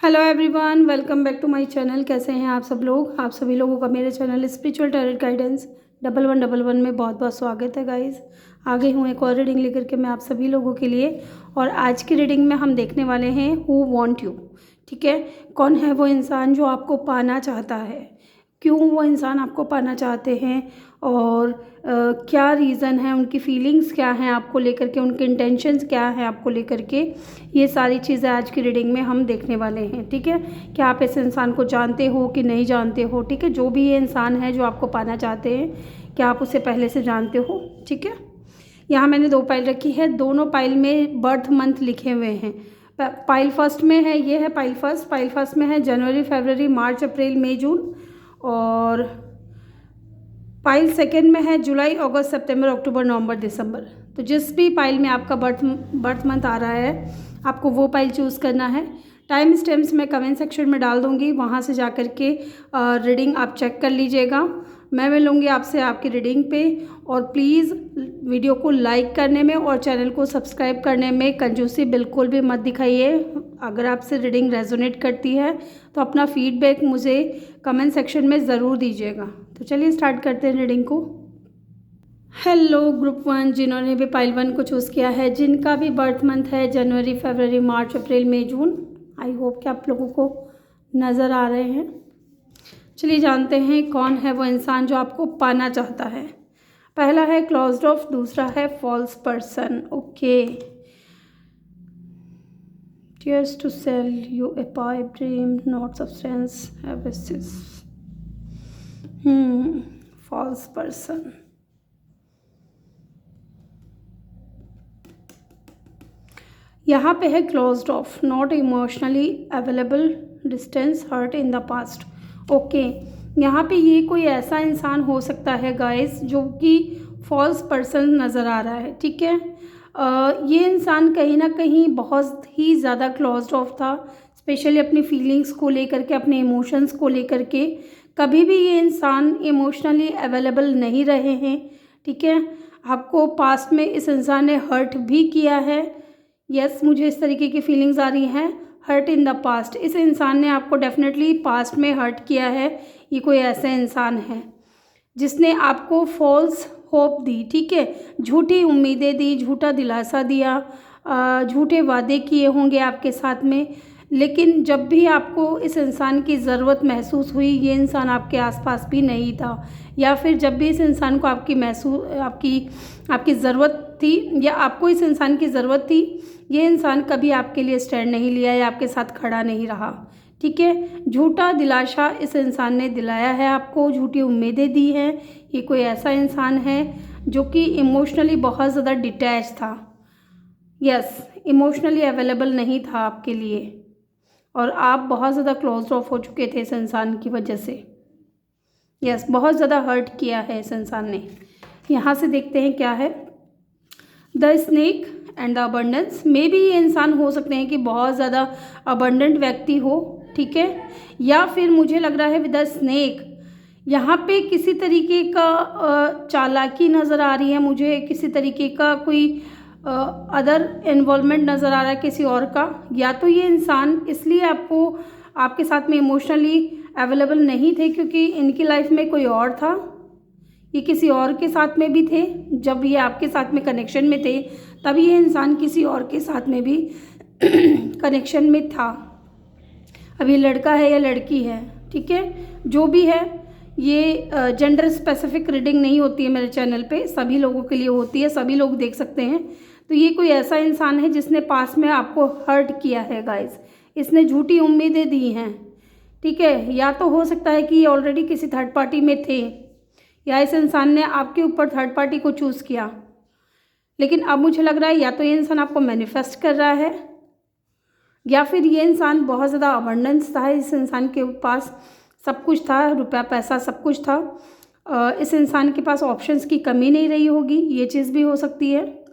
Hello everyone, welcome back to my channel. कैसे हैं आप सब लोग? आप सभी लोगों का मेरे चैनल स्पिरिचुअल टैरोट गाइडेंस 1111 में बहुत बहुत स्वागत है गाइस। आ गई हूँ एक और रीडिंग लेकर के मैं आप सभी लोगों के लिए। और आज की रीडिंग में हम देखने वाले हैं हु वांट यू। ठीक है, कौन है वो इंसान जो आपको पाना चाहता है, क्यों वो इंसान आपको पाना चाहते हैं और क्या रीज़न है, उनकी फीलिंग्स क्या हैं आपको लेकर के, उनके इंटेंशंस क्या हैं आपको लेकर के। ये सारी चीज़ें आज की रीडिंग में हम देखने वाले हैं। ठीक है, क्या आप इस इंसान को जानते हो कि नहीं जानते हो। ठीक है, जो भी ये इंसान है जो आपको पाना चाहते हैं, क्या आप उसे पहले से जानते हो। ठीक है, यहाँ मैंने दो पाइल रखी है, दोनों पाइल में बर्थ मंथ लिखे हुए हैं। पाइल फर्स्ट में है, ये है पाइल फर्स्ट में है जनवरी, फरवरी, मार्च, अप्रैल, मई, जून। और पाइल सेकेंड में है जुलाई, अगस्त, सितंबर, अक्टूबर, नवंबर, दिसंबर। तो जिस भी पाइल में आपका बर्थ मंथ आ रहा है, आपको वो पाइल चूज़ करना है। टाइम स्टैम्प्स मैं कमेंट सेक्शन में डाल दूँगी, वहाँ से जा कर के रीडिंग आप चेक कर लीजिएगा। मैं मिलूँगी आपसे आपकी रीडिंग पे। और प्लीज़ वीडियो को लाइक करने में और चैनल को सब्सक्राइब करने में कंजूसी बिल्कुल भी मत दिखाइए। अगर आपसे रीडिंग रेजोनेट करती है तो अपना फीडबैक मुझे कमेंट सेक्शन में ज़रूर दीजिएगा। तो चलिए स्टार्ट करते हैं रीडिंग को। हेलो ग्रुप 1, जिन्होंने भी पाइल 1 को चूज़ किया है, जिनका भी बर्थ मंथ है जनवरी, फरवरी, मार्च, अप्रैल, मई, जून। आई होप कि आप लोगों को नज़र आ रहे हैं। चलिए जानते हैं कौन है वो इंसान जो आपको पाना चाहता है। पहला है क्लोज्ड ऑफ, दूसरा है false person. Okay, tears to sell you a pipe dream not substance एवेसिस। False person. यहाँ पे है closed off, not emotionally available, distance, hurt in the past. Okay, यहाँ पे ये कोई ऐसा इंसान हो सकता है गाइस जो कि फॉल्स पर्सन नज़र आ रहा है। ठीक है, ये इंसान कहीं ना कहीं बहुत ही ज़्यादा क्लोज्ड ऑफ था, स्पेशली अपनी फीलिंग्स को लेकर के, अपने इमोशंस को लेकर के। कभी भी ये इंसान इमोशनली अवेलेबल नहीं रहे हैं। ठीक है, आपको पास्ट में इस इंसान ने हर्ट भी किया है। यस, मुझे इस तरीके की फीलिंग्स आ रही हैं, हर्ट इन द पास्ट। इस इंसान ने आपको डेफिनेटली पास्ट में हर्ट किया है। ये कोई ऐसा इंसान है जिसने आपको फॉल्स होप दी। ठीक है, झूठी उम्मीदें दी, झूठा दिलासा दिया, झूठे वादे किए होंगे आपके साथ में। लेकिन जब भी आपको इस इंसान की ज़रूरत महसूस हुई, ये इंसान आपके आसपास भी नहीं था। या फिर जब भी इस इंसान को आपकी ज़रूरत थी या आपको इस इंसान की ज़रूरत थी, ये इंसान कभी आपके लिए स्टैंड नहीं लिया या आपके साथ खड़ा नहीं रहा। ठीक है, झूठा दिलासा इस इंसान ने दिलाया है आपको, झूठी उम्मीदें दी हैं। ये कोई ऐसा इंसान है जो कि इमोशनली बहुत ज़्यादा डिटैच था। यस, इमोशनली अवेलेबल नहीं था आपके लिए और आप बहुत ज़्यादा क्लोज ऑफ हो चुके थे इस इंसान की वजह से। यस, बहुत ज़्यादा हर्ट किया है इस इंसान ने। यहाँ से देखते हैं क्या है। The snake and the abundance. May be ये इंसान हो सकते हैं कि बहुत ज़्यादा अबंडेंट व्यक्ति हो। ठीक है, या फिर मुझे लग रहा है विद द स्नेक, यहाँ पे किसी तरीके का चालाकी नज़र आ रही है मुझे, किसी तरीके का कोई अदर इन्वॉल्वमेंट नज़र आ रहा है किसी और का। या तो ये इंसान इसलिए आपके साथ में इमोशनली अवेलेबल नहीं थे क्योंकि इनकी लाइफ में कोई और था। ये किसी और के साथ में भी थे, जब ये आपके साथ में कनेक्शन में थे तब ये इंसान किसी और के साथ में भी कनेक्शन में था। अब ये लड़का है या लड़की है, ठीक है, जो भी है, ये जेंडर स्पेसिफिक रीडिंग नहीं होती है मेरे चैनल पे, सभी लोगों के लिए होती है, सभी लोग देख सकते हैं। तो ये कोई ऐसा इंसान है जिसने पास में आपको हर्ट किया है गाइस, इसने झूठी उम्मीदें दी हैं। ठीक है, या तो हो सकता है कि ये ऑलरेडी किसी थर्ड पार्टी में थे या इस इंसान ने आपके ऊपर थर्ड पार्टी को चूज़ किया। लेकिन अब मुझे लग रहा है या तो ये इंसान आपको मैनिफेस्ट कर रहा है या फिर ये इंसान बहुत ज़्यादा अबंडेंस था, इस इंसान के पास सब कुछ था, रुपया पैसा सब कुछ था। इस इंसान के पास ऑप्शंस की कमी नहीं रही होगी, ये चीज़ भी हो सकती है।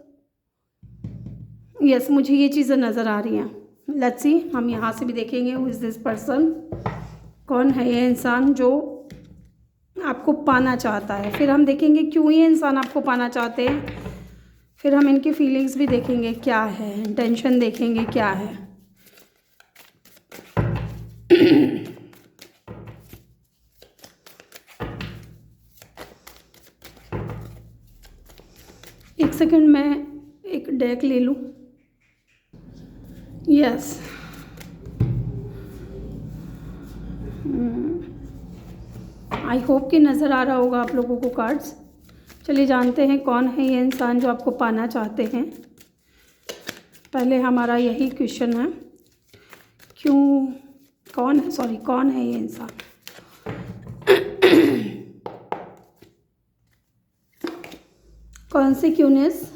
यस, मुझे ये चीज़ें नज़र आ रही हैं। लेट्स सी, हम यहाँ से भी देखेंगे हु इज़ दिस पर्सन, कौन है ये इंसान जो आपको पाना चाहता है। फिर हम देखेंगे क्यों ये इंसान आपको पाना चाहते हैं। फिर हम इनकी फीलिंग्स भी देखेंगे क्या है, इंटेंशन देखेंगे क्या है। एक सेकंड, मैं एक डेक ले लूँ। यस, आई होप कि नज़र आ रहा होगा आप लोगों को कार्ड्स। चलिए जानते हैं कौन है ये इंसान जो आपको पाना चाहते हैं। पहले हमारा यही क्वेश्चन है, कौन है ये इंसान। कॉन्सिक्यूनेस,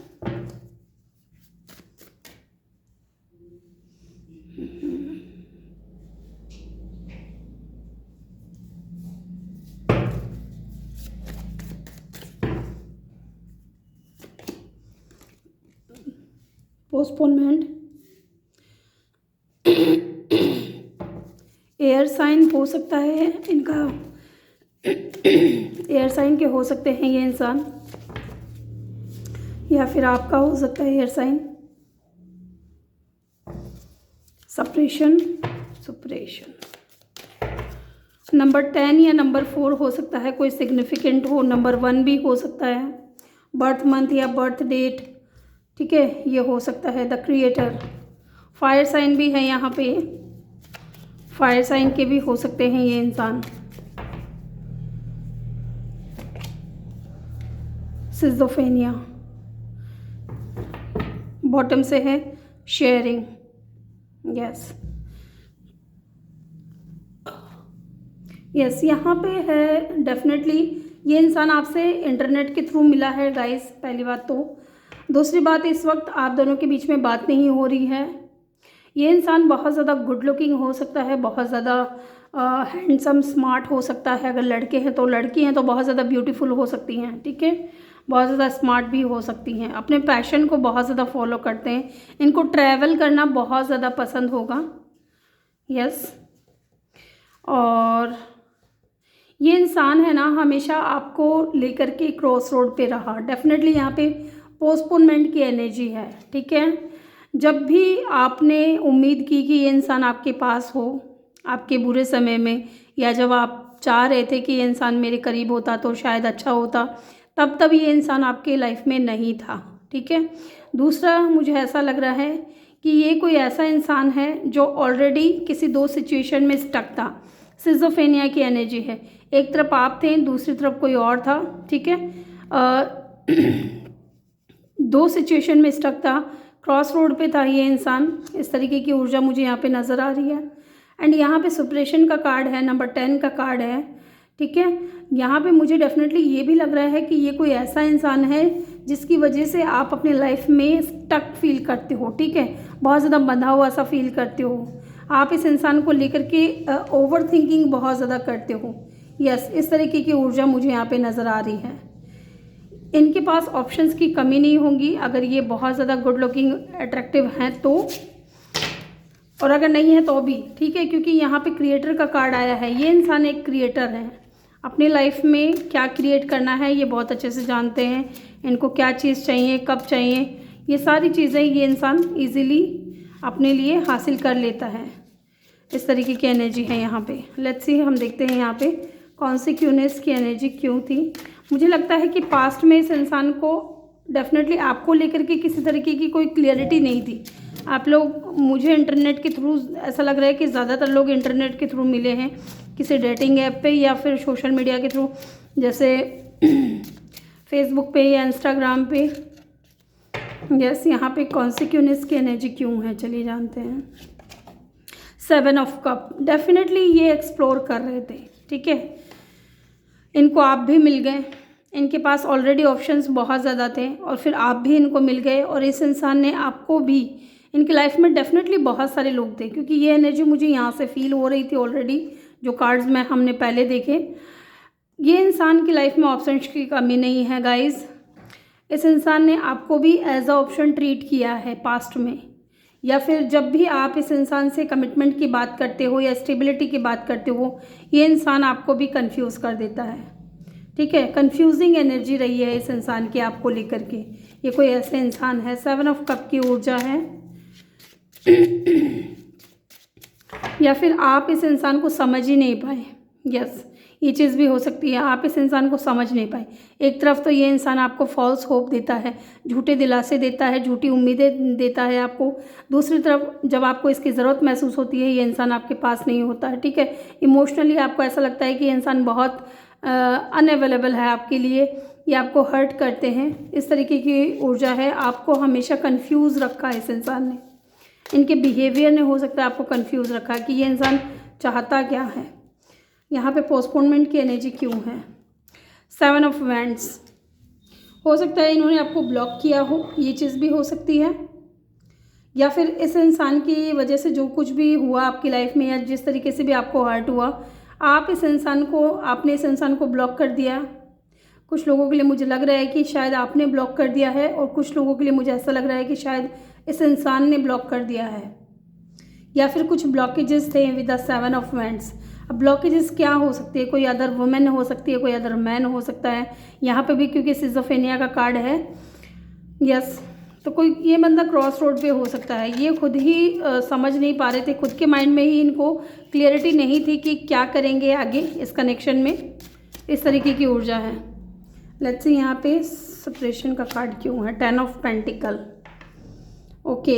पोस्टपोनमेंट, एयर साइन हो सकता है इनका, एयर साइन के हो सकते हैं ये इंसान, या फिर आपका हो सकता है एयर साइन। सप्रेशन, नंबर 10 या नंबर 4 हो सकता है, कोई सिग्निफिकेंट हो। नंबर 1 भी हो सकता है, बर्थ मंथ या बर्थ डेट, ठीक है, ये हो सकता है। द क्रिएटर, फायर साइन भी है यहाँ पे, फायर साइन के भी हो सकते हैं ये इंसान। सिजोफेनिया, बॉटम से है शेयरिंग, यस यहाँ पे है डेफिनेटली ये इंसान आपसे इंटरनेट के थ्रू मिला है गाइस, पहली बात तो। दूसरी बात, इस वक्त आप दोनों के बीच में बात नहीं हो रही है। ये इंसान बहुत ज़्यादा गुड लुकिंग हो सकता है, बहुत ज़्यादा हैंडसम स्मार्ट हो सकता है। अगर लड़के हैं तो, लड़की हैं तो बहुत ज़्यादा ब्यूटीफुल हो सकती हैं, ठीक है, बहुत ज़्यादा स्मार्ट भी हो सकती हैं। अपने पैशन को बहुत ज़्यादा फॉलो करते हैं। इनको ट्रैवल करना बहुत ज़्यादा पसंद होगा, यस। और ये इंसान है ना, हमेशा आपको लेकर के क्रॉस रोड पे रहा। डेफिनेटली यहाँ पे पोस्टपोनमेंट की एनर्जी है, ठीक है। जब भी आपने उम्मीद की कि ये इंसान आपके पास हो आपके बुरे समय में, या जब आप चाह रहे थे कि ये इंसान मेरे करीब होता तो शायद अच्छा होता, तब ये इंसान आपके लाइफ में नहीं था, ठीक है। दूसरा, मुझे ऐसा लग रहा है कि ये कोई ऐसा इंसान है जो ऑलरेडी किसी 2 सिचुएशन में स्टक था। सिजोफेनिया की एनर्जी है, एक तरफ आप थे, दूसरी तरफ कोई और था, ठीक है। 2 सिचुएशन में स्टक था, क्रॉस रोड पे था ये इंसान। इस तरीके की ऊर्जा मुझे यहाँ पे नज़र आ रही है। एंड यहाँ पे सुपरेशन का कार्ड है, नंबर 10 का कार्ड है, ठीक है। यहाँ पे मुझे डेफिनेटली ये भी लग रहा है कि ये कोई ऐसा इंसान है जिसकी वजह से आप अपने लाइफ में स्टक फील करते हो, ठीक है, बहुत ज़्यादा बंधा हुआ सा फील करते हो। आप इस इंसान को लेकर के ओवर थिंकिंग बहुत ज़्यादा करते हो, यस, इस तरीके की ऊर्जा मुझे यहाँ पे नज़र आ रही है। इनके पास ऑप्शंस की कमी नहीं होगी अगर ये बहुत ज़्यादा गुड लुकिंग अट्रैक्टिव हैं तो, और अगर नहीं है तो भी ठीक है, क्योंकि यहाँ पे क्रिएटर का कार्ड आया है। ये इंसान एक क्रिएटर है, अपनी लाइफ में क्या क्रिएट करना है ये बहुत अच्छे से जानते हैं। इनको क्या चीज़ चाहिए, कब चाहिए, ये सारी चीज़ें ये इंसान ईज़िली अपने लिए हासिल कर लेता है। इस तरीके की एनर्जी है यहाँ पे। लेट्स सी, हम देखते हैं यहाँ पे कॉन्सिक्यूनेस की एनर्जी क्यों थी। मुझे लगता है कि पास्ट में इस इंसान को डेफिनेटली आपको लेकर के किसी तरीके की कोई क्लियरिटी नहीं थी। आप लोग, मुझे इंटरनेट के थ्रू ऐसा लग रहा है कि ज़्यादातर लोग इंटरनेट के थ्रू मिले हैं, किसी डेटिंग ऐप पे या फिर सोशल मीडिया के थ्रू, जैसे फेसबुक पे या इंस्टाग्राम पे। यस, यहाँ पे कॉन्सिक्यूनेस की एनर्जी क्यों है, चलिए जानते हैं। 7 ऑफ कप, डेफिनेटली ये एक्सप्लोर कर रहे थे, ठीक है, इनको आप भी मिल गए। इनके पास ऑलरेडी ऑप्शंस बहुत ज़्यादा थे और फिर आप भी इनको मिल गए, और इस इंसान ने आपको भी। इनकी लाइफ में डेफिनेटली बहुत सारे लोग थे, क्योंकि ये एनर्जी मुझे यहाँ से फील हो रही थी ऑलरेडी, जो कार्ड्स में हमने पहले देखे। ये इंसान की लाइफ में ऑप्शंस की कमी नहीं है गाइज। इस इंसान ने आपको भी एज अ ऑप्शन ट्रीट किया है पास्ट में, या फिर जब भी आप इस इंसान से कमिटमेंट की बात करते हो या स्टेबिलिटी की बात करते हो, ये इंसान आपको भी कंफ्यूज कर देता है, ठीक है। कंफ्यूजिंग एनर्जी रही है इस इंसान की आपको लेकर के। ये कोई ऐसे इंसान है। 7 ऑफ कप की ऊर्जा है। या फिर आप इस इंसान को समझ ही नहीं पाए। यस, ये चीज़ भी हो सकती है, आप इस इंसान को समझ नहीं पाए। एक तरफ तो ये इंसान आपको फॉल्स होप देता है, झूठे दिलासे देता है, झूठी उम्मीदें देता है आपको। दूसरी तरफ जब आपको इसकी ज़रूरत महसूस होती है, ये इंसान आपके पास नहीं होता है, ठीक है। इमोशनली आपको ऐसा लगता है कि ये इंसान बहुत अनअवेलेबल है आपके लिए, ये आपको हर्ट करते हैं, इस तरीके की ऊर्जा है। आपको हमेशा कन्फ्यूज़ रखा है इस इंसान ने, इनके बिहेवियर ने हो सकता है आपको कंफ्यूज रखा है कि ये इंसान चाहता क्या है। यहाँ पे पोस्टपोनमेंट की एनर्जी क्यों है? 7 ऑफ वैंड्स, हो सकता है इन्होंने आपको ब्लॉक किया हो, ये चीज़ भी हो सकती है। या फिर इस इंसान की वजह से जो कुछ भी हुआ आपकी लाइफ में, या जिस तरीके से भी आपको हर्ट हुआ, आपने इस इंसान को ब्लॉक कर दिया। कुछ लोगों के लिए मुझे लग रहा है कि शायद आपने ब्लॉक कर दिया है, और कुछ लोगों के लिए मुझे ऐसा लग रहा है कि शायद इस इंसान ने ब्लॉक कर दिया है। या फिर कुछ ब्लॉकेजेस थे विद द 7 ऑफ वैंड्स। अब ब्लॉकेजेस क्या हो सकती है? कोई अदर वुमेन हो सकती है, कोई अदर मैन हो सकता है। यहाँ पे भी क्योंकि सिज़ोफ्रेनिया का कार्ड है, यस, तो कोई ये बंदा क्रॉस रोड पे हो सकता है। ये खुद ही समझ नहीं पा रहे थे, खुद के माइंड में ही इनको क्लियरिटी नहीं थी कि क्या करेंगे आगे इस कनेक्शन में। इस तरीके की ऊर्जा है। लेट्स सी यहाँ पे सेपरेशन का कार्ड क्यों है? 10 of pentacle. Okay,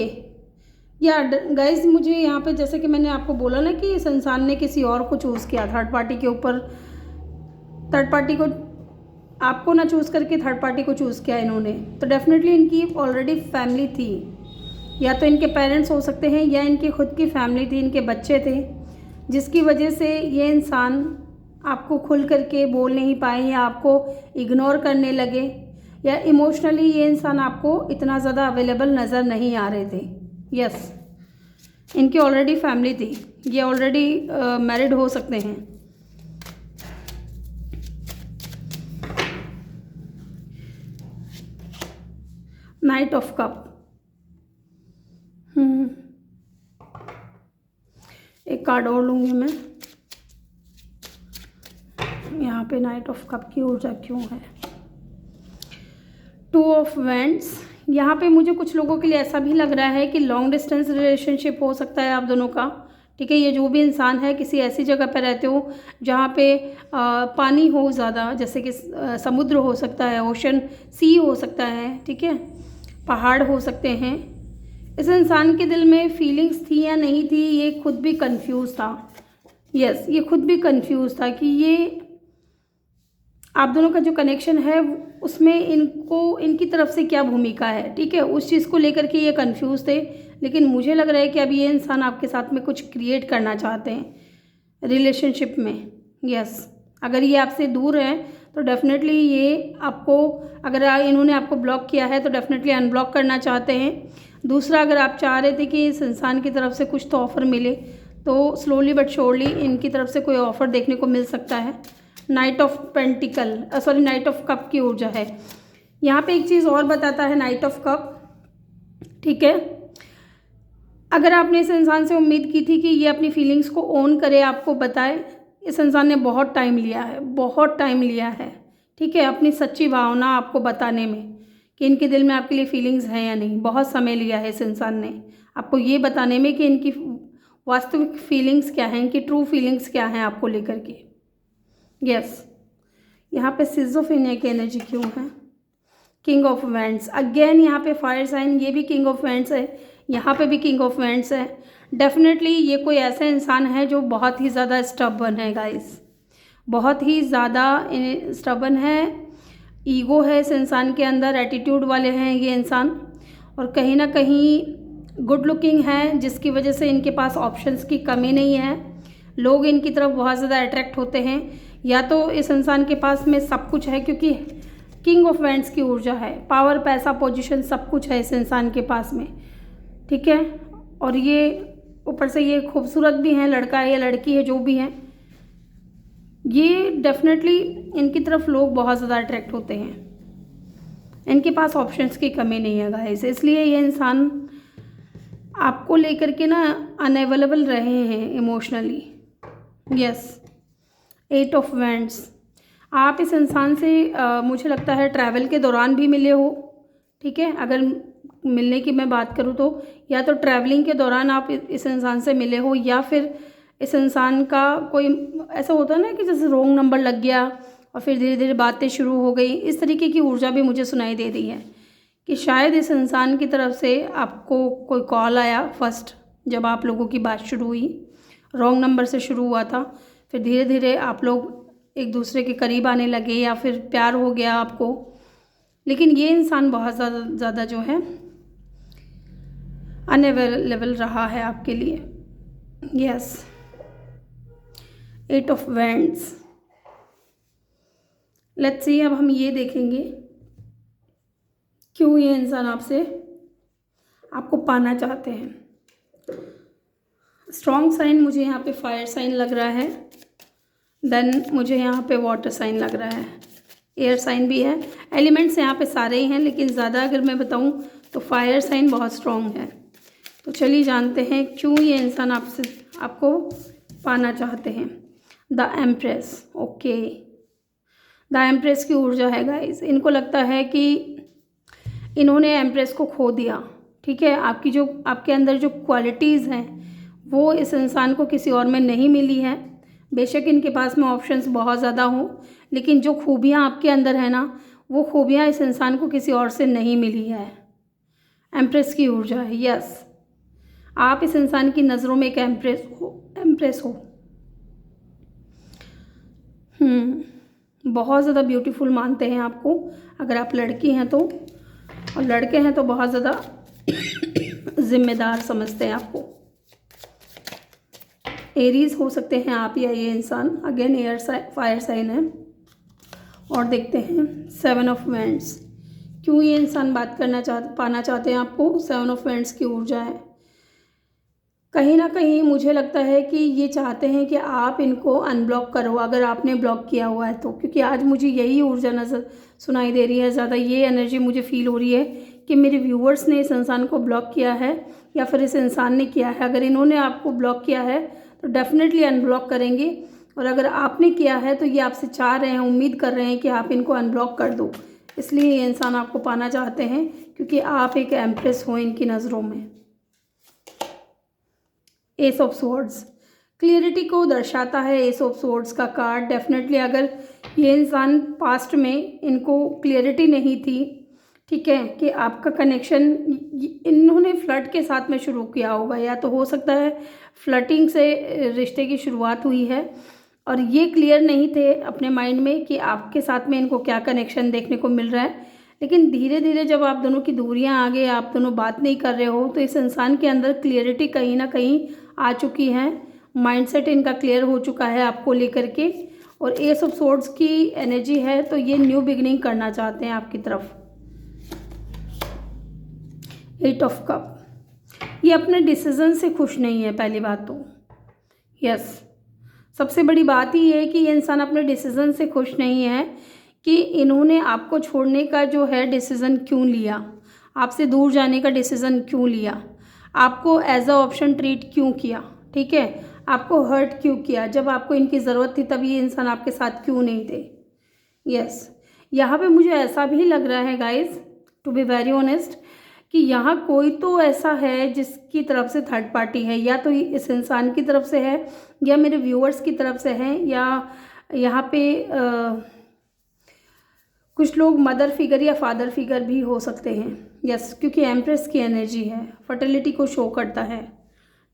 yeah guys, मुझे यहाँ पे जैसे कि मैंने आपको बोला ना कि इस इंसान ने किसी और को चूज़ किया, थर्ड पार्टी के ऊपर, थर्ड पार्टी को आपको ना चूज़ करके थर्ड पार्टी को चूज़ किया इन्होंने। तो डेफिनेटली इनकी ऑलरेडी फैमिली थी, या तो इनके पेरेंट्स हो सकते हैं, या इनकी खुद की फैमिली थी, इनके बच्चे थे, जिसकी वजह से ये इंसान आपको खुल करके बोल नहीं पाए, या आपको इग्नोर करने लगे, या इमोशनली ये इंसान आपको इतना ज़्यादा अवेलेबल नज़र नहीं आ रहे थे। यस, इनकी ऑलरेडी फैमिली थी, ये ऑलरेडी मैरिड हो सकते हैं। नाइट ऑफ कप, एक कार्ड और लूँगी मैं। यहाँ पे नाइट ऑफ कप की ऊर्जा क्यों है? 2 ऑफ वैंड्स, यहाँ पे मुझे कुछ लोगों के लिए ऐसा भी लग रहा है कि लॉन्ग डिस्टेंस रिलेशनशिप हो सकता है आप दोनों का, ठीक है। ये जो भी इंसान है किसी ऐसी जगह पर रहते हो जहाँ पे पानी हो ज़्यादा, जैसे कि समुद्र हो सकता है, ओशन, सी हो सकता है, ठीक है, पहाड़ हो सकते हैं। इस इंसान के दिल में फीलिंग्स थी या नहीं थी, ये खुद भी कंफ्यूज था। यस, ये खुद भी कंफ्यूज था कि ये आप दोनों का जो कनेक्शन है उसमें इनकी तरफ से क्या भूमिका है, ठीक है। उस चीज़ को लेकर के ये कंफ्यूज थे। लेकिन मुझे लग रहा है कि अब ये इंसान आपके साथ में कुछ क्रिएट करना चाहते हैं रिलेशनशिप में। यस, अगर ये आपसे दूर है तो डेफिनेटली ये आपको, अगर इन्होंने आपको ब्लॉक किया है तो डेफिनेटली अनब्लॉक करना चाहते हैं। दूसरा, अगर आप चाह रहे थे कि इस इंसान की तरफ से कुछ तो ऑफ़र मिले, तो स्लोली बट श्योरली इनकी तरफ से कोई ऑफ़र देखने को मिल सकता है। Night of pentacle, night of cup की ऊर्जा है। यहाँ पे एक चीज़ और बताता है नाइट ऑफ कप, ठीक है। अगर आपने इस इंसान से उम्मीद की थी कि ये अपनी फीलिंग्स को ओन करे, आपको बताए, इस इंसान ने बहुत टाइम लिया है, बहुत टाइम लिया है, ठीक है, अपनी सच्ची भावना आपको बताने में कि इनके दिल में आपके लिए फीलिंग्स हैं या नहीं। बहुत समय लिया है इस इंसान ने आपको ये बताने में कि इनकी वास्तविक फीलिंग्स क्या हैं, इनकी ट्रू फीलिंग्स क्या हैं आपको लेकर के। यस, यहाँ पे सिज़ोफ्रेनिया की एनर्जी क्यों है? किंग ऑफ वैंड्स, अगेन यहाँ पे फायर साइन, ये भी किंग ऑफ वैंड्स है, यहाँ पे भी किंग ऑफ वैंड्स है। डेफिनेटली ये कोई ऐसा इंसान है जो बहुत ही ज़्यादा स्टबर्न है गाइस, बहुत ही ज़्यादा स्टबर्न है। ईगो है इस इंसान के अंदर, एटीट्यूड वाले हैं ये इंसान, और कहीं ना कहीं गुड लुकिंग है, जिसकी वजह से इनके पास ऑप्शंस की कमी नहीं है। लोग इनकी तरफ बहुत ज़्यादा अट्रैक्ट होते हैं, या तो इस इंसान के पास में सब कुछ है क्योंकि किंग ऑफ वैंड्स की ऊर्जा है, पावर, पैसा, पोजीशन, सब कुछ है इस इंसान के पास में, ठीक है। और ये ऊपर से ये खूबसूरत भी हैं, लड़का है या लड़की है जो भी है, ये डेफिनेटली इनकी तरफ लोग बहुत ज़्यादा अट्रैक्ट होते हैं। इनके पास ऑप्शंस की कमी नहीं है गाइस, इसलिए ये इंसान आपको लेकर के ना अनअवेलेबल रहे हैं इमोशनली। यस, 8 ऑफ वैंड्स, आप इस इंसान से मुझे लगता है ट्रैवल के दौरान भी मिले हो, ठीक है। अगर मिलने की मैं बात करूँ तो या तो ट्रैवलिंग के दौरान आप इस इंसान से मिले हो, या फिर इस इंसान का कोई ऐसा होता है ना कि जैसे रॉन्ग नंबर लग गया और फिर धीरे धीरे बातें शुरू हो गई। इस तरीके की ऊर्जा भी मुझे सुनाई दे रही है कि शायद इस इंसान की तरफ से आपको कोई कॉल आया फर्स्ट, जब आप लोगों की बात शुरू हुई, रॉन्ग नंबर से शुरू हुआ था, फिर धीरे धीरे आप लोग एक दूसरे के करीब आने लगे या फिर प्यार हो गया आपको। लेकिन ये इंसान बहुत ज़्यादा जो है अनअवेलेबल रहा है आपके लिए। Yes, 8 of wands. Let's see, अब हम ये देखेंगे क्यों ये इंसान आपको पाना चाहते हैं। स्ट्रॉन्ग साइन मुझे यहाँ पे फायर साइन लग रहा है, देन मुझे यहाँ पे वाटर साइन लग रहा है, एयर साइन भी है। एलिमेंट्स यहाँ पे सारे ही हैं, लेकिन ज़्यादा अगर मैं बताऊँ तो फायर साइन बहुत स्ट्रॉन्ग है। तो चलिए जानते हैं क्यों ये इंसान आपको पाना चाहते हैं। The empress. Okay, the empress की ऊर्जा है गाइस। इनको लगता है कि इन्होंने एम्प्रेस को खो दिया। ठीक है, आपके अंदर जो क्वालिटीज़ हैं वो इस इंसान को किसी और में नहीं मिली है। बेशक इनके पास में ऑप्शंस बहुत ज़्यादा हों, लेकिन जो खूबियाँ आपके अंदर है ना, वो खूबियाँ इस इंसान को किसी और से नहीं मिली है। एम्प्रेस की ऊर्जा है। यस, आप इस इंसान की नज़रों में एक एम्प्रेस हो। बहुत ज़्यादा ब्यूटीफुल मानते हैं आपको। अगर आप लड़की हैं तो, और लड़के हैं तो बहुत ज़्यादा जिम्मेदार समझते हैं आपको। एरीज हो सकते हैं आप या ये इंसान। अगेन फायर साइन है। और देखते हैं 7 ऑफ वैंड्स। क्यों ये इंसान पाना चाहते हैं आपको। 7 ऑफ वैंड्स की ऊर्जा है। कहीं ना कहीं मुझे लगता है कि ये चाहते हैं कि आप इनको अनब्लॉक करो, अगर आपने ब्लॉक किया हुआ है तो। क्योंकि आज मुझे यही ऊर्जा सुनाई दे रही है, ज़्यादा ये एनर्जी मुझे फील हो रही है कि मेरे व्यूअर्स ने इस इंसान को ब्लॉक किया है या फिर इस इंसान ने किया है। अगर इन्होंने आपको ब्लॉक किया है तो डेफिनेटली अनब्लॉक करेंगे, और अगर आपने किया है तो ये आपसे चाह रहे हैं, उम्मीद कर रहे हैं कि आप इनको अनब्लॉक कर दो। इसलिए ये इंसान आपको पाना चाहते हैं, क्योंकि आप एक एम्प्रेस हो इनकी नज़रों में। एस ऑफ स्वॉर्ड्स क्लियरिटी को दर्शाता है। एस ऑफ स्वॉर्ड्स का कार्ड डेफिनेटली, अगर ये इंसान पास्ट में इनको क्लियरिटी नहीं थी, ठीक है, कि आपका कनेक्शन इन्होंने फ्लर्ट के साथ में शुरू किया होगा, या तो हो सकता है फ्लर्टिंग से रिश्ते की शुरुआत हुई है और ये क्लियर नहीं थे अपने माइंड में कि आपके साथ में इनको क्या कनेक्शन देखने को मिल रहा है। लेकिन धीरे धीरे जब आप दोनों की दूरियां आ गई, आप दोनों बात नहीं कर रहे हो, तो इस इंसान के अंदर क्लियरिटी कहीं ना कहीं आ चुकी है। माइंडसेट इनका क्लियर हो चुका है आपको लेकर के। और एस ऑफ सोर्ड्स की एनर्जी है, तो ये न्यू बिगिनिंग करना चाहते हैं आपकी तरफ। 8 ऑफ कप, ये अपने डिसीजन से खुश नहीं है पहली बात तो। यस, सबसे बड़ी बात ही है कि ये इंसान अपने डिसीजन से खुश नहीं है कि इन्होंने आपको छोड़ने का जो है डिसीज़न क्यों लिया, आपसे दूर जाने का डिसीज़न क्यों लिया, आपको एज अ ऑप्शन ट्रीट क्यों किया, ठीक है, आपको हर्ट क्यों किया। जब आपको इनकी ज़रूरत थी तब ये इंसान आपके साथ क्यों नहीं थे। यस, यहाँ पे मुझे ऐसा भी लग रहा है guys, to be very honest, कि यहाँ कोई तो ऐसा है जिसकी तरफ से थर्ड पार्टी है, या तो इस इंसान की तरफ से है या मेरे व्यूअर्स की तरफ से है, या यहाँ पे कुछ लोग मदर फिगर या फादर फिगर भी हो सकते हैं। यस, क्योंकि एम्प्रेस की एनर्जी है, फर्टिलिटी को शो करता है,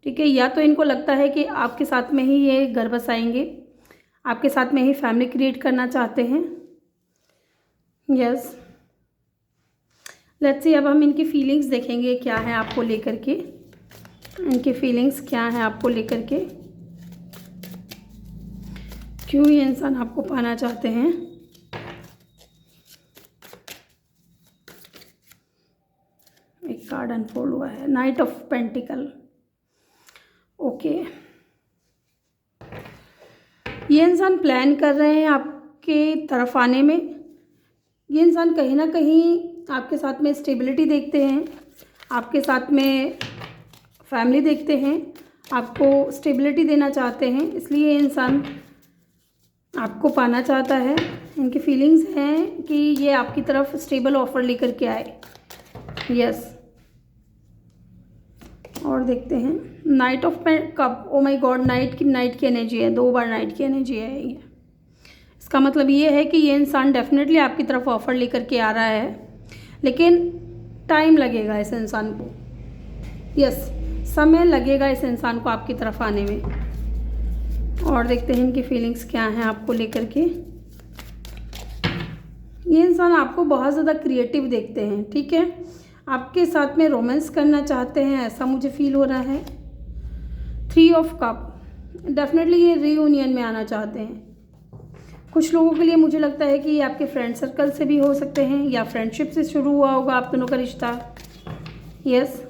ठीक है। या तो इनको लगता है कि आपके साथ में ही ये घर बसाएंगे, आपके साथ में ही फैमिली क्रिएट करना चाहते हैं। यस, लेट्स सी, अब हम इनकी फीलिंग्स देखेंगे क्या है आपको लेकर के। इनकी फीलिंग्स क्या है आपको लेकर के, क्यों ये इंसान आपको पाना चाहते हैं। एक कार्ड अनफोल्ड हुआ है, नाइट ऑफ पेंटिकल। ओके, ये इंसान प्लान कर रहे हैं आपके तरफ आने में। ये इंसान कहीं ना कहीं आपके साथ में स्टेबिलिटी देखते हैं, आपके साथ में फैमिली देखते हैं, आपको स्टेबिलिटी देना चाहते हैं, इसलिए ये इंसान आपको पाना चाहता है। इनकी फीलिंग्स हैं कि ये आपकी तरफ स्टेबल ऑफर लेकर के आए। यस, और देखते हैं night of cup. Oh my God, night की एनर्जी है, 2 बार नाइट की एनर्जी है ये। इसका मतलब ये है कि ये इंसान डेफिनेटली आपकी तरफ ऑफ़र लेकर के आ रहा है, लेकिन टाइम लगेगा इस इंसान को। यस, समय लगेगा इस इंसान को आपकी तरफ आने में। और देखते हैं इनकी फीलिंग्स क्या हैं आपको लेकर के। ये इंसान आपको बहुत ज़्यादा क्रिएटिव देखते हैं, ठीक है, आपके साथ में रोमांस करना चाहते हैं, ऐसा मुझे फील हो रहा है। 3 ऑफ कप, डेफिनेटली ये रीयूनियन में आना चाहते हैं। कुछ लोगों के लिए मुझे लगता है कि ये आपके फ्रेंड सर्कल से भी हो सकते हैं या फ्रेंडशिप से शुरू हुआ होगा आप दोनों का रिश्ता। यस,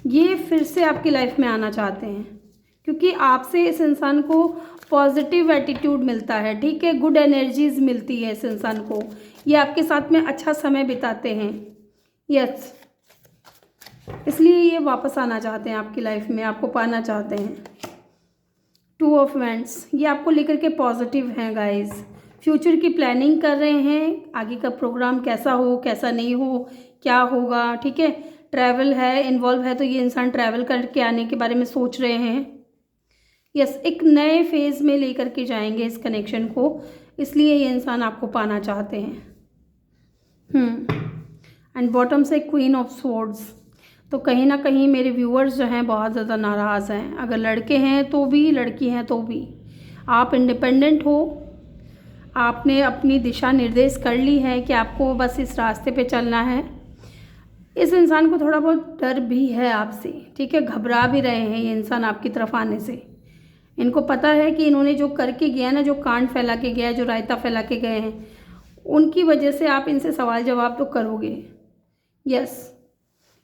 ये फिर से आपकी लाइफ में आना चाहते हैं क्योंकि आपसे इस इंसान को पॉजिटिव एटीट्यूड मिलता है, ठीक है, गुड एनर्जीज मिलती है इस इंसान को। ये आपके साथ में अच्छा समय बिताते हैं। यस, इसलिए ये वापस आना चाहते हैं आपकी लाइफ में, आपको पाना चाहते हैं। 2 ऑफ वैंड्स, ये आपको लेकर के पॉजिटिव हैं गाइस। फ्यूचर की प्लानिंग कर रहे हैं, आगे का प्रोग्राम कैसा हो कैसा नहीं हो, क्या होगा, ठीक है। ट्रैवल है, इन्वॉल्व है, तो ये इंसान ट्रैवल करके आने के बारे में सोच रहे हैं। यस, एक नए फेज़ में लेकर के जाएंगे इस कनेक्शन को, इसलिए ये इंसान आपको पाना चाहते हैं। एंड बॉटम से क्वीन ऑफ स्वॉर्ड्स, तो कहीं ना कहीं मेरे व्यूअर्स जो हैं बहुत ज़्यादा नाराज़ हैं। अगर लड़के हैं तो भी, लड़की हैं तो भी, आप इंडिपेंडेंट हो, आपने अपनी दिशा निर्देश कर ली है कि आपको बस इस रास्ते पे चलना है। इस इंसान को थोड़ा बहुत डर भी है आपसे, ठीक है, घबरा भी रहे हैं ये इंसान आपकी तरफ आने से। इनको पता है कि इन्होंने जो करके गया ना, जो कांड फैला के गया, जो रायता फैला के गए हैं, उनकी वजह से आप इनसे सवाल जवाब तो करोगे। यस,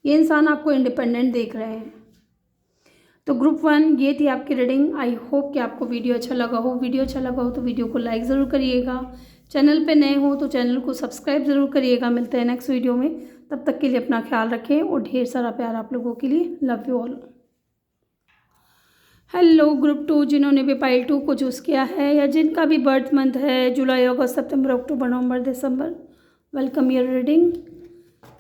ये इंसान आपको इंडिपेंडेंट देख रहे हैं। तो ग्रुप 1 ये थी आपकी रीडिंग। आई होप कि आपको वीडियो अच्छा लगा हो। वीडियो अच्छा लगा हो तो वीडियो को लाइक ज़रूर करिएगा। चैनल पे नए हो तो चैनल को सब्सक्राइब ज़रूर करिएगा। मिलते हैं नेक्स्ट वीडियो में, तब तक के लिए अपना ख्याल रखें और ढेर सारा प्यार आप लोगों के लिए। Love you all. Hello group 2, जिन्होंने भी पाइल 2 को चूज़ किया है या जिनका भी बर्थ मंथ है जुलाई, अगस्त, सितंबर, अक्टूबर, नवंबर, दिसंबर, वेलकम योर रीडिंग।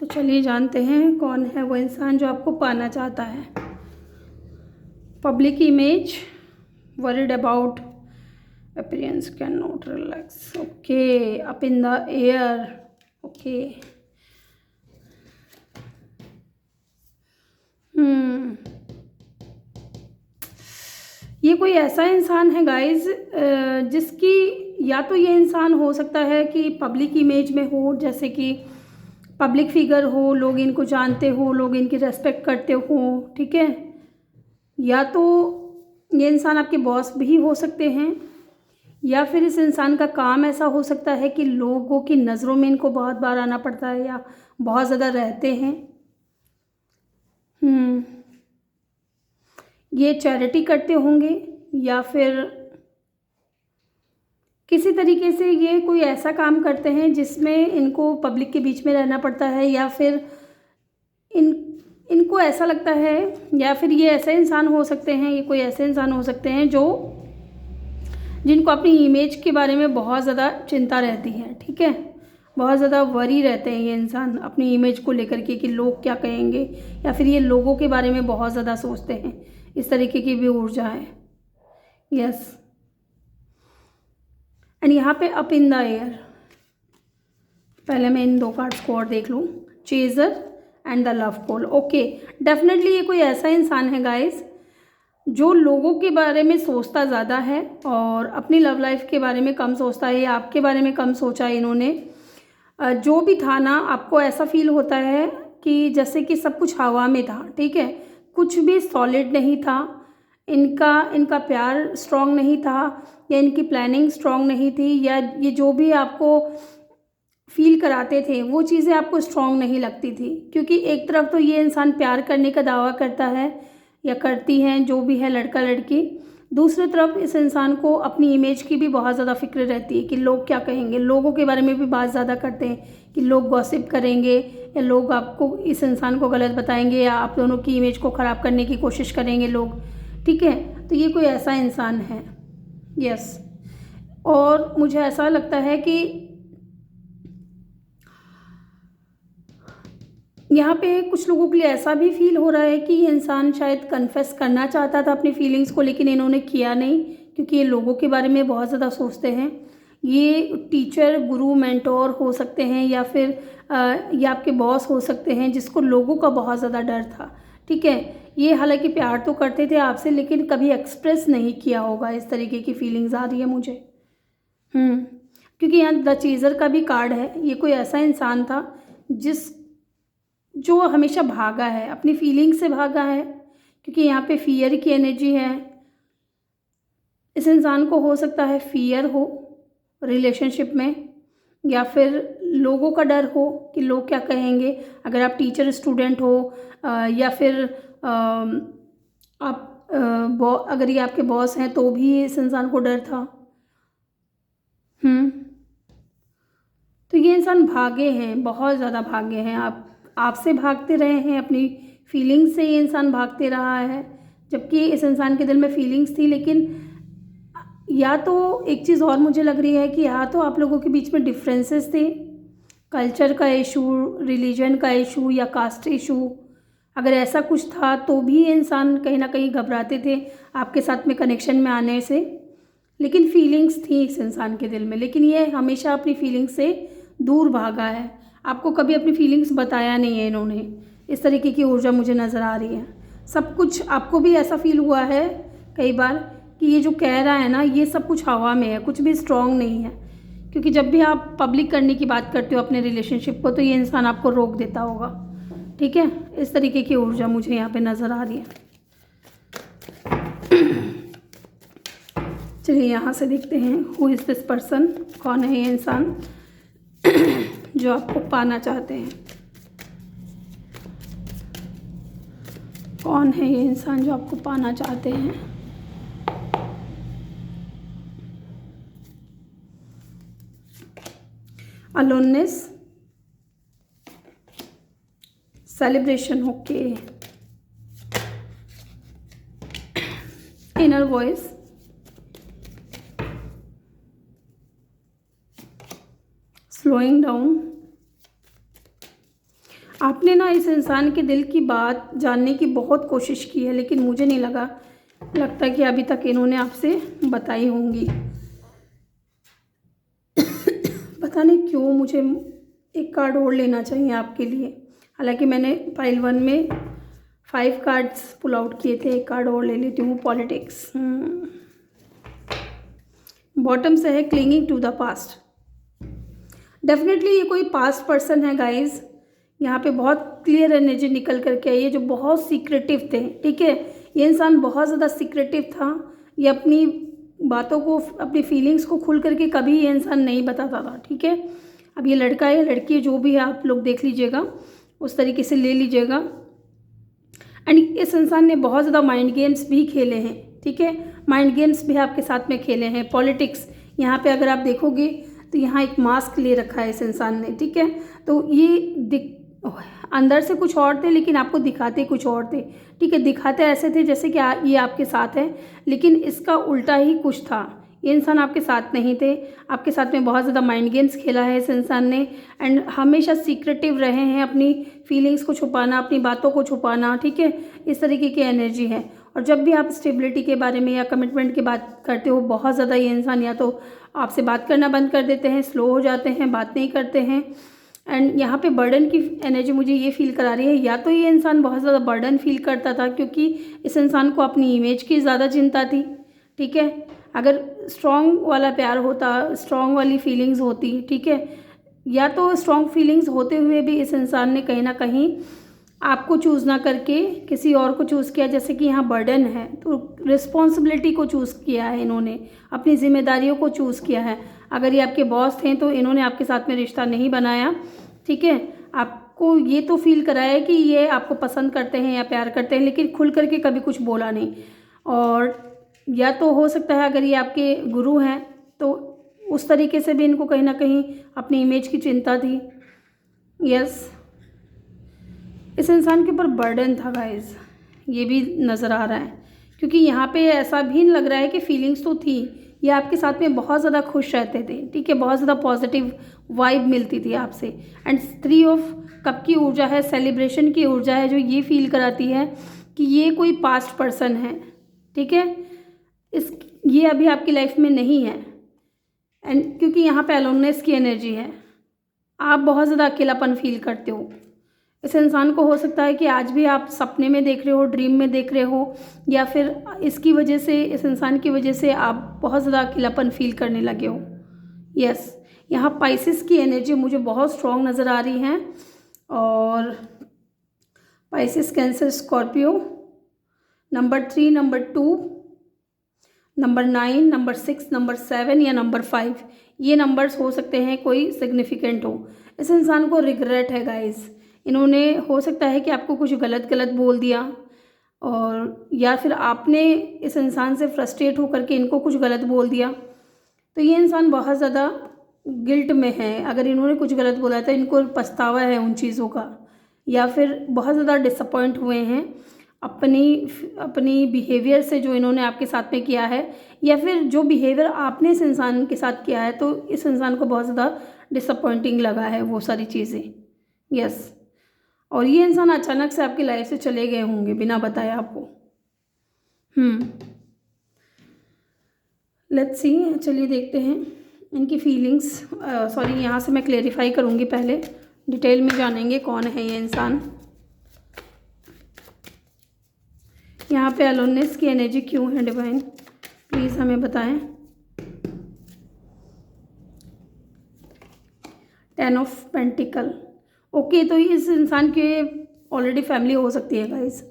तो चलिए जानते हैं कौन है वो इंसान जो आपको पाना चाहता है। Public image, worried about, appearance, can not relax, okay, up in the air, okay. ये कोई ऐसा इंसान है गाइज जिसकी, या तो ये इंसान हो सकता है कि पब्लिक इमेज में हो, जैसे कि पब्लिक फिगर हो, लोग इनको जानते हो, लोग इनकी रेस्पेक्ट करते हो, ठीक है, या तो ये इंसान आपके बॉस भी हो सकते हैं, या फिर इस इंसान का काम ऐसा हो सकता है कि लोगों की नज़रों में इनको बहुत बार आना पड़ता है या बहुत ज़्यादा रहते हैं। ये चैरिटी करते होंगे या फिर किसी तरीके से ये कोई ऐसा काम करते हैं जिसमें इनको पब्लिक के बीच में रहना पड़ता है, या फिर इनको ऐसा लगता है, या फिर ये ऐसे इंसान हो सकते हैं, ये कोई ऐसे इंसान हो सकते हैं जिनको अपनी इमेज के बारे में बहुत ज़्यादा चिंता रहती है, ठीक है, बहुत ज़्यादा वरी रहते हैं ये इंसान अपनी इमेज को लेकर के कि लोग क्या कहेंगे, या फिर ये लोगों के बारे में बहुत ज़्यादा सोचते हैं। इस तरीके की भी ऊर्जा है। यस, एंड यहाँ पे अप इन द एयर, पहले मैं इन 2 कार्ड्स को और देख लूँ, chaser and the love call. Okay, definitely ये कोई ऐसा इंसान है गाइस जो लोगों के बारे में सोचता ज़्यादा है और अपनी लव लाइफ के बारे में कम सोचता है, या आपके बारे में कम सोचा है इन्होंने। जो भी था ना, आपको ऐसा फील होता है कि जैसे कि सब कुछ हवा में था, ठीक है, कुछ भी सॉलिड नहीं था, इनका प्यार स्ट्रॉन्ग नहीं था, या इनकी प्लानिंग स्ट्रॉन्ग नहीं थी, या ये जो भी आपको फील कराते थे वो चीज़ें आपको स्ट्रॉन्ग नहीं लगती थी। क्योंकि एक तरफ तो ये इंसान प्यार करने का दावा करता है या करती हैं, जो भी है लड़का लड़की, दूसरी तरफ इस इंसान को अपनी इमेज की भी बहुत ज़्यादा फिक्र रहती है कि लोग क्या कहेंगे। लोगों के बारे में भी बात ज़्यादा करते हैं कि लोग गॉसिप करेंगे, या लोग आपको, इस इंसान को गलत बताएंगे, या आप दोनों की इमेज को ख़राब करने की कोशिश करेंगे लोग, ठीक है। तो ये कोई ऐसा इंसान है। यस, और मुझे ऐसा लगता है कि यहाँ पे कुछ लोगों के लिए ऐसा भी फील हो रहा है कि ये इंसान शायद कन्फेस करना चाहता था अपनी फीलिंग्स को, लेकिन इन्होंने किया नहीं, क्योंकि ये लोगों के बारे में बहुत ज़्यादा सोचते हैं। ये टीचर, गुरु, मेंटोर हो सकते हैं, या फिर ये आपके बॉस हो सकते हैं, जिसको लोगों का बहुत ज़्यादा डर था। ठीक है, ये हालांकि प्यार तो करते थे आपसे, लेकिन कभी एक्सप्रेस नहीं किया होगा। इस तरीके की फीलिंग्स आ रही है मुझे। क्योंकि यहाँ द चीज़र का भी कार्ड है। ये कोई ऐसा इंसान था जो हमेशा भागा है, अपनी फीलिंग से भागा है, क्योंकि यहाँ पे फियर की एनर्जी है। इस इंसान को हो सकता है फियर हो रिलेशनशिप में, या फिर लोगों का डर हो कि लोग क्या कहेंगे। अगर आप टीचर स्टूडेंट हो, या फिर आप अगर ये आपके बॉस हैं तो भी इस इंसान को डर था। तो ये इंसान भागे हैं, बहुत ज़्यादा भागे हैं। आपसे भागते रहे हैं, अपनी फीलिंग्स से ये इंसान भागते रहा है, जबकि इस इंसान के दिल में फीलिंग्स थी। लेकिन या तो एक चीज़ और मुझे लग रही है कि या तो आप लोगों के बीच में डिफरेंसेस थे, कल्चर का इशू, रिलीजन का इशू, या कास्ट इशू। अगर ऐसा कुछ था तो भी ये इंसान कहीं ना कहीं घबराते थे आपके साथ में कनेक्शन में आने से। लेकिन फीलिंग्स थी इस इंसान के दिल में, लेकिन ये हमेशा अपनी फीलिंग्स से दूर भागा है। आपको कभी अपनी फीलिंग्स बताया नहीं है इन्होंने। इस तरीके की ऊर्जा मुझे नज़र आ रही है। सब कुछ आपको भी ऐसा फील हुआ है कई बार कि ये जो कह रहा है ना, ये सब कुछ हवा में है, कुछ भी स्ट्रॉन्ग नहीं है। क्योंकि जब भी आप पब्लिक करने की बात करते हो अपने रिलेशनशिप को, तो ये इंसान आपको रोक देता होगा। ठीक है, इस तरीके की ऊर्जा मुझे यहाँ पे नज़र आ रही है। चलिए यहाँ से देखते हैं, हु इज़ दिस पर्सन। कौन है ये इंसान जो आपको पाना चाहते हैं? कौन है ये इंसान जो आपको पाना चाहते हैं? Aloneness, celebration, okay, inner voice, slowing down. आपने ना इस इंसान के दिल की बात जानने की बहुत कोशिश की है, लेकिन मुझे नहीं लगता कि अभी तक इन्होंने आपसे बताई होंगी। पता नहीं क्यों मुझे एक कार्ड और लेना चाहिए आपके लिए। हालांकि मैंने पाइल 1 में 5 कार्ड्स पुल आउट किए थे, एक कार्ड और ले लेती हूँ। पॉलिटिक्स, बॉटम से है clinging to the past. Definitely ये कोई पास्ट पर्सन है गाइज। यहाँ पे बहुत क्लियर एनर्जी निकल करके आई है, जो बहुत सीक्रेटिव थे। ठीक है, ये इंसान बहुत ज़्यादा सीक्रेटिव था। ये अपनी बातों को, अपनी फीलिंग्स को खुल करके कभी ये इंसान नहीं बताता था। ठीक है, अब ये लड़का है, लड़की, जो भी है, आप लोग देख लीजिएगा, उस तरीके से ले लीजिएगा। एंड इस इंसान ने बहुत ज़्यादा माइंड गेम्स भी खेले हैं। ठीक है, माइंड गेम्स भी आपके साथ में खेले हैं। पॉलिटिक्स, यहाँ पे अगर आप देखोगे तो यहाँ एक मास्क ले रखा है इस इंसान ने। ठीक है, तो ये अंदर से कुछ और थे, लेकिन आपको दिखाते कुछ और थे। ठीक है, दिखाते ऐसे थे जैसे कि ये आपके साथ है, लेकिन इसका उल्टा ही कुछ था। ये इंसान आपके साथ नहीं थे, आपके साथ में बहुत ज़्यादा माइंड गेम्स खेला है इस इंसान ने। एंड हमेशा सीक्रेटिव रहे हैं, अपनी फीलिंग्स को छुपाना, अपनी बातों को छुपाना। ठीक है, इस तरीके की एनर्जी है। और जब भी आप स्टेबिलिटी के बारे में या कमिटमेंट की बात करते हो, बहुत ज़्यादा ये इंसान या तो आपसे बात करना बंद कर देते हैं, स्लो हो जाते हैं, बात नहीं करते हैं। एंड यहाँ पे बर्डन की एनर्जी मुझे ये फील करा रही है, या तो ये इंसान बहुत ज़्यादा बर्डन फील करता था, क्योंकि इस इंसान को अपनी इमेज की ज़्यादा चिंता थी। ठीक है, अगर स्ट्रॉन्ग वाला प्यार होता, स्ट्रॉन्ग वाली फीलिंग्स होती, ठीक है, या तो स्ट्रॉन्ग फीलिंग्स होते हुए भी इस इंसान ने कहीं ना कहीं आपको चूज़ ना करके किसी और को चूज़ किया। जैसे कि यहाँ बर्डन है, तो रिस्पॉन्सिबिलिटी को चूज़ किया है इन्होंने, अपनी जिम्मेदारियों को चूज़ किया है। अगर ये आपके बॉस थे तो इन्होंने आपके साथ में रिश्ता नहीं बनाया। ठीक है, आपको ये तो फील कराया कि ये आपको पसंद करते हैं या प्यार करते हैं, लेकिन खुल करके कभी कुछ बोला नहीं। और या तो हो सकता है अगर ये आपके गुरु हैं तो उस तरीके से भी इनको कहीं ना कहीं अपनी इमेज की चिंता थी। यस, इस इंसान के ऊपर बर्डन था गाइस, ये भी नज़र आ रहा है क्योंकि यहाँ पे ऐसा भी लग रहा है कि फीलिंग्स तो थी, ये आपके साथ में बहुत ज़्यादा खुश रहते थे, ठीक है, बहुत ज़्यादा पॉजिटिव वाइब मिलती थी आपसे। एंड 3 ऑफ कप की ऊर्जा है, सेलिब्रेशन की ऊर्जा है, जो ये फील कराती है कि ये कोई पास्ट पर्सन है, ठीक है, ये अभी आपकी लाइफ में नहीं है। एंड क्योंकि यहाँ पे अलोननेस की एनर्जी है, आप बहुत ज़्यादा अकेलापन फील करते हो। इस इंसान को हो सकता है कि आज भी आप सपने में देख रहे हो, ड्रीम में देख रहे हो, या फिर इसकी वजह से, इस इंसान की वजह से आप बहुत ज़्यादा अकेलापन फील करने लगे हो। यस, यहाँ पाइसेस की एनर्जी मुझे बहुत स्ट्रॉन्ग नज़र आ रही है। और Pisces, cancer, Scorpio, number 3, number 2, number 9, number 6, number 7 या नंबर 5, ये नंबर्स हो सकते हैं कोई सिग्निफिकेंट हो। इस इंसान को रिग्रेट है गाइस, इन्होंने हो सकता है कि आपको कुछ गलत गलत बोल दिया, और या फिर आपने इस इंसान से फ्रस्ट्रेट होकर के इनको कुछ गलत बोल दिया। तो ये इंसान बहुत ज़्यादा गिल्ट में है, अगर इन्होंने कुछ गलत बोला था इनको पछतावा है उन चीज़ों का, या फिर बहुत ज़्यादा डिसअपॉइंट हुए हैं अपनी बिहेवियर से जो इन्होंने आपके साथ में किया है, या फिर जो बिहेवियर आपने इस इंसान के साथ किया है, तो इस इंसान को बहुत ज़्यादा डिसअपॉइंटिंग लगा है वो सारी चीज़ें। यस, और ये इंसान अचानक से आपकी लाइफ से चले गए होंगे बिना बताए आपको। लेट्स सी, चलिए देखते हैं इनकी फीलिंग्स। सॉरी, यहाँ से मैं क्लेरिफाई करूँगी, पहले डिटेल में जानेंगे कौन है ये इंसान। यहाँ पे अलोननेस की एनर्जी क्यों है डिवाइन, प्लीज़ हमें बताएं। 10 ऑफ पेंटिकल। ओके, तो इस इंसान के ऑलरेडी फैमिली हो सकती है गाइस,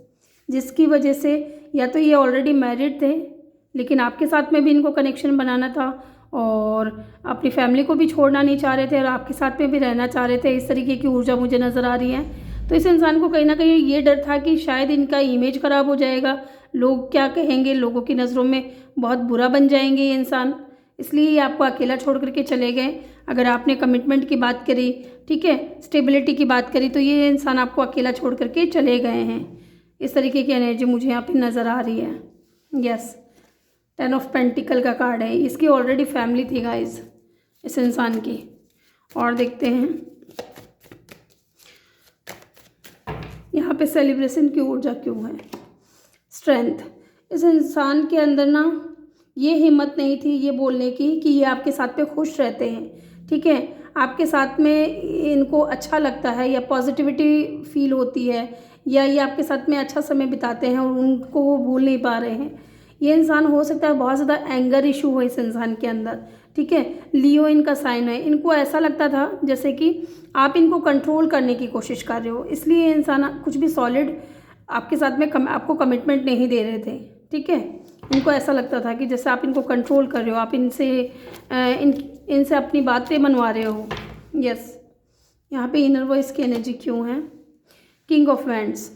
जिसकी वजह से या तो ये ऑलरेडी मैरिड थे, लेकिन आपके साथ में भी इनको कनेक्शन बनाना था, और अपनी फैमिली को भी छोड़ना नहीं चाह रहे थे, और आपके साथ में भी रहना चाह रहे थे। इस तरीके की ऊर्जा मुझे नज़र आ रही है। तो इस इंसान को कहीं ना कहीं ये डर था कि शायद इनका इमेज ख़राब हो जाएगा, लोग क्या कहेंगे, लोगों की नज़रों में बहुत बुरा बन जाएंगे ये इंसान, इसलिए ये आपको अकेला छोड़ करके चले गए। अगर आपने कमिटमेंट की बात करी, ठीक है, स्टेबिलिटी की बात करी, तो ये इंसान आपको अकेला छोड़ करके चले गए हैं। इस तरीके की एनर्जी मुझे यहाँ पे नज़र आ रही है। यस, 10 ऑफ पेंटिकल का कार्ड है। इसकी ऑलरेडी फैमिली थी गाइज इस इंसान की। और देखते हैं यहाँ पे सेलिब्रेशन की ऊर्जा क्यों है। स्ट्रेंथ, इस इंसान के अंदर ना ये हिम्मत नहीं थी ये बोलने की कि ये आपके साथ में खुश रहते हैं, ठीक है, आपके साथ में इनको अच्छा लगता है, या पॉजिटिविटी फील होती है, या ये आपके साथ में अच्छा समय बिताते हैं और उनको वो भूल नहीं पा रहे हैं। ये इंसान हो सकता है बहुत ज़्यादा एंगर इशू हो इस इंसान के अंदर, ठीक है, लियो इनका साइन है। इनको ऐसा लगता था जैसे कि आप इनको कंट्रोल करने की कोशिश कर रहे हो, इसलिए ये इंसान कुछ भी सॉलिड आपके साथ में आपको कमिटमेंट नहीं दे रहे थे, ठीक है। इनको ऐसा लगता था कि जैसे आप इनको कंट्रोल कर रहे हो, आप इनसे अपनी बातें मनवा रहे हो। यस, यहाँ पे इनर वॉइस की एनर्जी क्यों है। किंग ऑफ वैंड्स,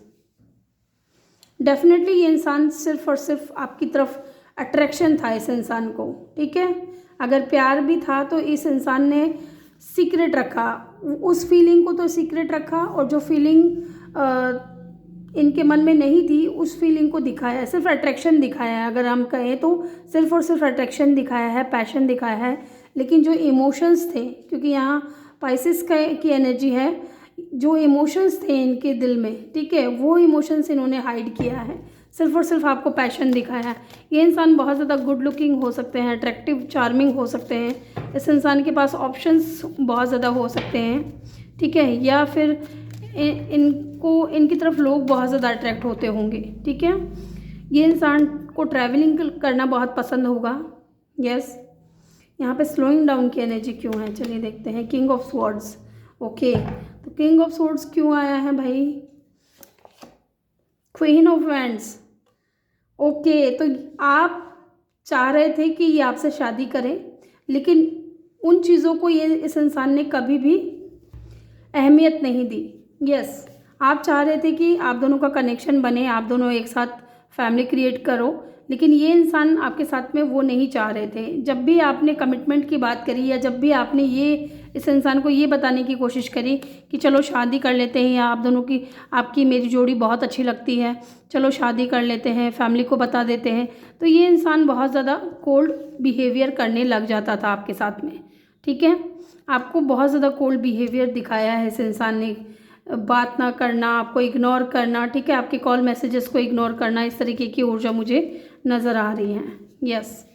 डेफिनेटली ये इंसान सिर्फ और सिर्फ आपकी तरफ अट्रैक्शन था इस इंसान को, ठीक है। अगर प्यार भी था तो इस इंसान ने सीक्रेट रखा, उस फीलिंग को तो सीक्रेट रखा, और जो फीलिंग इनके मन में नहीं थी उस फीलिंग को दिखाया है, सिर्फ अट्रैक्शन दिखाया है। अगर हम कहें तो सिर्फ और सिर्फ अट्रैक्शन दिखाया है, पैशन दिखाया है, लेकिन जो इमोशंस थे, क्योंकि यहाँ पाइसेस की एनर्जी है, जो इमोशंस थे इनके दिल में, ठीक है, वो इमोशंस इन्होंने हाइड किया है, सिर्फ और सिर्फ आपको पैशन दिखाया है। ये इंसान बहुत ज़्यादा गुड लुकिंग हो सकते हैं, अट्रैक्टिव, चार्मिंग हो सकते हैं, इस इंसान के पास ऑप्शंस बहुत ज़्यादा हो सकते हैं, ठीक है, या फिर इनकी तरफ लोग बहुत ज़्यादा अट्रैक्ट होते होंगे, ठीक है। ये इंसान को ट्रैवलिंग करना बहुत पसंद होगा। यस, यहाँ पे स्लोइंग डाउन की एनर्जी क्यों है, चलिए देखते हैं। किंग ऑफ स्वॉर्ड्स, ओके, तो किंग ऑफ स्वॉर्ड्स क्यों आया है भाई। क्वीन ऑफ वैंड्स, ओके, तो आप चाह रहे थे कि ये आपसे शादी करें, लेकिन उन चीज़ों को ये इस इंसान ने कभी भी अहमियत नहीं दी। यस, आप चाह रहे थे कि आप दोनों का कनेक्शन बने, आप दोनों एक साथ फैमिली क्रिएट करो, लेकिन ये इंसान आपके साथ में वो नहीं चाह रहे थे। जब भी आपने कमिटमेंट की बात करी या जब भी आपने ये इस इंसान को ये बताने की कोशिश करी कि चलो शादी कर लेते हैं, या आप दोनों की आपकी मेरी जोड़ी बहुत अच्छी लगती है, चलो शादी कर लेते हैं, फैमिली को बता देते हैं, तो ये इंसान बहुत ज़्यादा कोल्ड बिहेवियर करने लग जाता था आपके साथ में। ठीक है, आपको बहुत ज़्यादा कोल्ड बिहेवियर दिखाया है इस इंसान ने, बात ना करना, आपको इग्नोर करना, ठीक है, आपके कॉल मैसेजेस को इग्नोर करना, इस तरीके की ऊर्जा मुझे नज़र आ रही है। यस,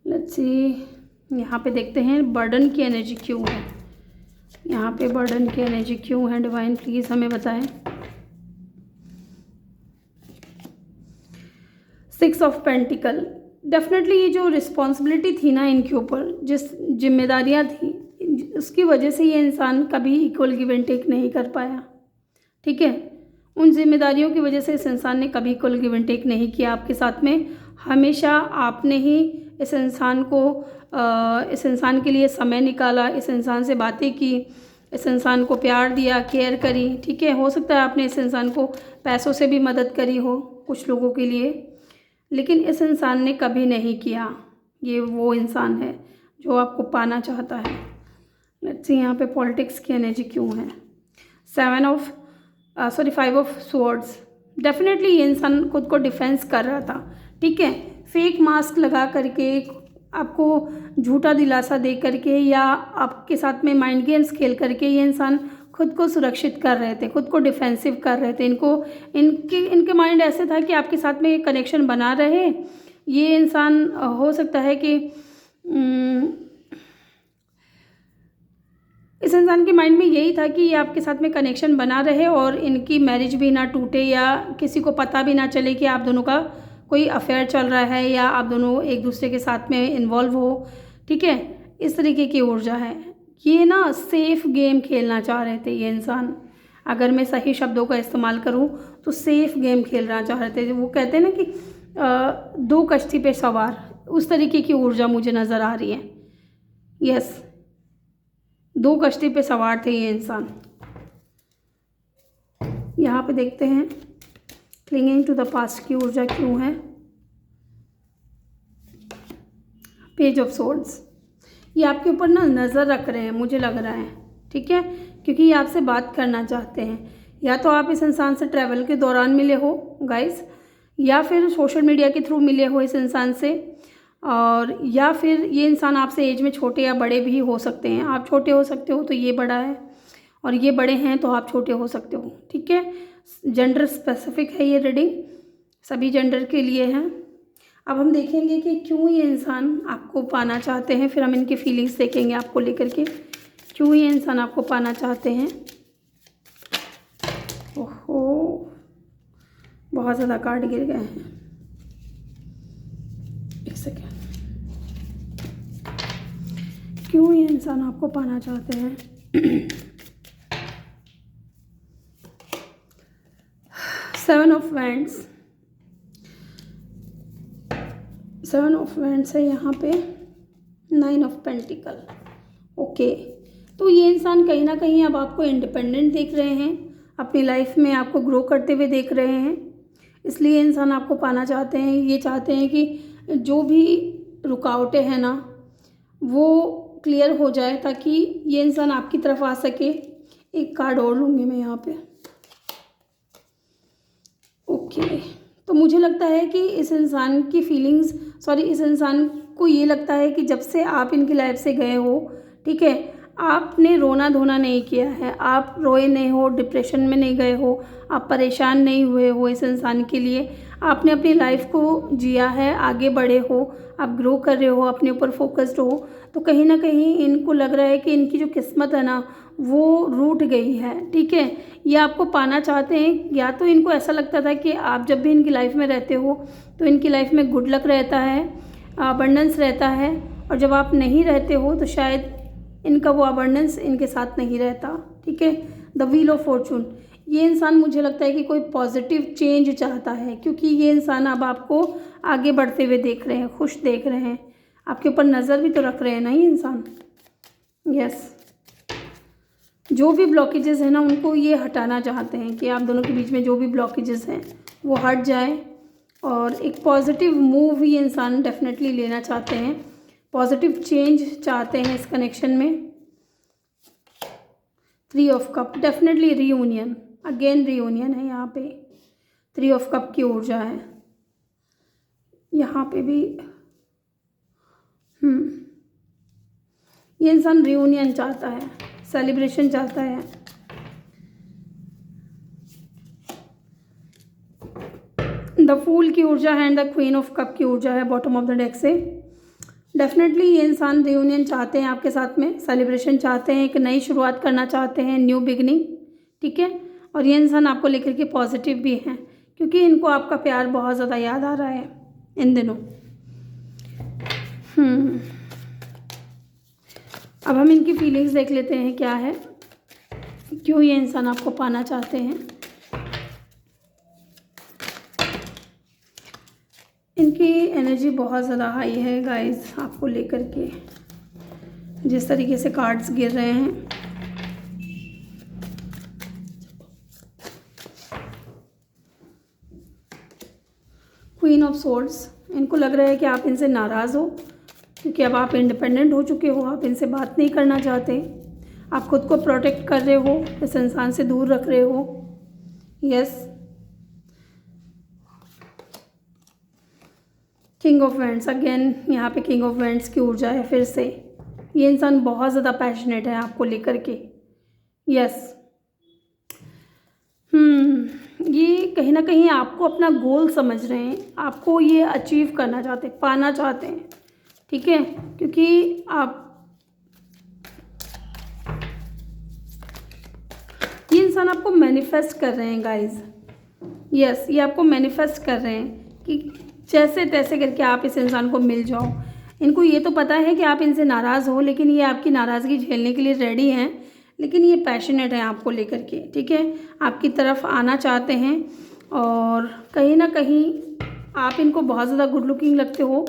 लेट्स सी, यहाँ पे देखते हैं बर्डन की एनर्जी क्यों है। यहाँ पे बर्डन की एनर्जी क्यों है, डिवाइन प्लीज़ हमें बताएं। 6 ऑफ पेंटिकल, डेफिनेटली ये जो रिस्पॉन्सिबिलिटी थी ना इनके ऊपर, जिस जिम्मेदारियाँ थी, उसकी वजह से ये इंसान कभी इक्वल गिव एंड टेक नहीं कर पाया। ठीक है, उन जिम्मेदारियों की वजह से इस इंसान ने कभी इक्वल गिव एंड टेक नहीं किया आपके साथ में। हमेशा आपने ही इस इंसान को इस इंसान के लिए समय निकाला, इस इंसान से बातें की, इस इंसान को प्यार दिया, केयर करी। ठीक है, हो सकता है आपने इस इंसान को पैसों से भी मदद करी हो कुछ लोगों के लिए, लेकिन इस इंसान ने कभी नहीं किया। ये वो इंसान है जो आपको पाना चाहता है। लेट्स सी यहाँ पे पॉलिटिक्स की एनर्जी क्यों है। 5 ऑफ स्वॉर्ड्स, डेफिनेटली ये इंसान खुद को डिफेंस कर रहा था। ठीक है, फेक मास्क लगा करके, आपको झूठा दिलासा दे करके, या आपके साथ में माइंड गेम्स खेल करके ये इंसान खुद को सुरक्षित कर रहे थे, खुद को डिफेंसिव कर रहे थे। इनके माइंड ऐसे था कि आपके साथ में कनेक्शन बना रहे। ये इंसान हो सकता है कि इस इंसान के माइंड में यही था कि ये आपके साथ में कनेक्शन बना रहे और इनकी मैरिज भी ना टूटे, या किसी को पता भी ना चले कि आप दोनों का कोई अफेयर चल रहा है, या आप दोनों एक दूसरे के साथ में इन्वॉल्व हो। ठीक है, इस तरीके की ऊर्जा है। ये ना सेफ गेम खेलना चाह रहे थे ये इंसान, अगर मैं सही शब्दों का इस्तेमाल करूं तो सेफ गेम खेलना चाह रहे थे। वो कहते हैं ना कि 2 कश्ती पे सवार, उस तरीके की ऊर्जा मुझे नज़र आ रही है। यस, 2 कश्ती पे सवार थे ये इंसान। यहाँ पे देखते हैं क्लिंगिंग टू द पास्ट की ऊर्जा क्यों है। पेज ऑफ सोर्ड्स, ये आपके ऊपर ना नज़र रख रहे हैं, मुझे लग रहा है। ठीक है, क्योंकि ये आपसे बात करना चाहते हैं। या तो आप इस इंसान से ट्रैवल के दौरान मिले हो गाइस, या फिर सोशल मीडिया के थ्रू मिले हो इस इंसान से, और या फिर ये इंसान आपसे एज में छोटे या बड़े भी हो सकते हैं। आप छोटे हो सकते हो तो ये बड़ा है, और ये बड़े हैं तो आप छोटे हो सकते हो। ठीक है, जेंडर स्पेसिफिक है ये रीडिंग, सभी जेंडर के लिए है। अब हम देखेंगे कि क्यों ये इंसान आपको पाना चाहते हैं, फिर हम इनकी फीलिंग्स देखेंगे आपको लेकर के, क्यों ये इंसान आपको पाना चाहते हैं। ओहो, बहुत ज़्यादा कार्ड गिर गए हैं, एक सेकेंड। क्यों ये इंसान आपको पाना चाहते हैं। 7 ऑफ वैंड्स, 7 ऑफ वैंड्स है यहाँ पे, 9 ऑफ पेंटिकल। ओके, तो ये इंसान कहीं ना कहीं अब आपको इंडिपेंडेंट देख रहे हैं, अपनी लाइफ में आपको ग्रो करते हुए देख रहे हैं, इसलिए इंसान आपको पाना चाहते हैं। ये चाहते हैं कि जो भी रुकावटें हैं ना वो क्लियर हो जाए, ताकि ये इंसान आपकी तरफ आ सके। एक कार्ड और लूँगी मैं यहाँ पे। ओके, तो मुझे लगता है कि इस इंसान की फीलिंग्स, इस इंसान को ये लगता है कि जब से आप इनकी लाइफ से गए हो, ठीक है, आपने रोना धोना नहीं किया है, आप रोए नहीं हो, डिप्रेशन में नहीं गए हो, आप परेशान नहीं हुए हो इस इंसान के लिए। आपने अपनी लाइफ को जिया है, आगे बढ़े हो, आप ग्रो कर रहे हो, अपने ऊपर फोकस्ड हो। तो कहीं ना कहीं इनको लग रहा है कि इनकी जो किस्मत है ना वो रूठ गई है। ठीक है, ये आपको पाना चाहते हैं। या तो इनको ऐसा लगता था कि आप जब भी इनकी लाइफ में रहते हो तो इनकी लाइफ में गुड लक रहता है, अबंडेंस रहता है, और जब आप नहीं रहते हो तो शायद इनका वो अबंडेंस इनके साथ नहीं रहता। ठीक है, द व्हील ऑफ फॉर्चून, ये इंसान मुझे लगता है कि कोई पॉजिटिव चेंज चाहता है, क्योंकि ये इंसान अब आपको आगे बढ़ते हुए देख रहे हैं, खुश देख रहे हैं, आपके ऊपर नज़र भी तो रख रहे हैं ना ये इंसान। यस, जो भी ब्लॉकेजेस हैं ना उनको ये हटाना चाहते हैं कि आप दोनों के बीच में जो भी ब्लॉकेजेस हैं वो हट जाए, और एक पॉजिटिव मूव ये इंसान डेफिनेटली लेना चाहते हैं, पॉजिटिव चेंज चाहते हैं इस कनेक्शन में। 3 of cup, definitely reunion, again reunion है यहाँ पे। 3 ऑफ कप की ऊर्जा है यहाँ पे भी। ये इंसान रीयूनियन चाहता है, सेलिब्रेशन चाहता है। द फूल की ऊर्जा है and the queen of cup की ऊर्जा है बॉटम ऑफ द डेक से। डेफिनेटली ये इंसान रियूनियन चाहते हैं आपके साथ में, सेलिब्रेशन चाहते हैं, एक नई शुरुआत करना चाहते हैं, न्यू बिगनिंग, ठीक है। और ये इंसान आपको लेकर के पॉजिटिव भी हैं क्योंकि इनको आपका प्यार बहुत ज़्यादा याद आ रहा है इन दिनों। अब हम इनकी फीलिंग्स देख लेते हैं क्या है, क्यों ये इंसान आपको पाना चाहते हैं। इनकी एनर्जी बहुत ज़्यादा हाई है गाइस आपको लेकर के, जिस तरीके से कार्ड्स गिर रहे हैं। क्वीन ऑफ सोर्ड्स, इनको लग रहा है कि आप इनसे नाराज़ हो क्योंकि अब आप इंडिपेंडेंट हो चुके हो, आप इनसे बात नहीं करना चाहते, आप खुद को प्रोटेक्ट कर रहे हो, इस इंसान से दूर रख रहे हो। Yes, king of vents, again यहाँ पे किंग ऑफ वेंट्स की ऊर्जा है फिर से। ये इंसान बहुत ज़्यादा पैशनेट है आपको लेकर के। यस, ये कहीं ना कहीं आपको अपना गोल समझ रहे हैं, आपको ये अचीव करना चाहते हैं, पाना चाहते हैं, ठीक है। क्योंकि आप, ये इंसान आपको मैनिफेस्ट कर रहे हैं गाइस। यस, ये आपको मैनिफेस्ट कर रहे हैं कि जैसे तैसे करके आप इस इंसान को मिल जाओ। इनको ये तो पता है कि आप इनसे नाराज़ हो, लेकिन ये आपकी नाराज़गी झेलने के लिए रेडी हैं, लेकिन ये पैशनेट हैं आपको लेकर के, ठीक है। आपकी तरफ आना चाहते हैं और कहीं ना कहीं आप इनको बहुत ज़्यादा गुड लुकिंग लगते हो,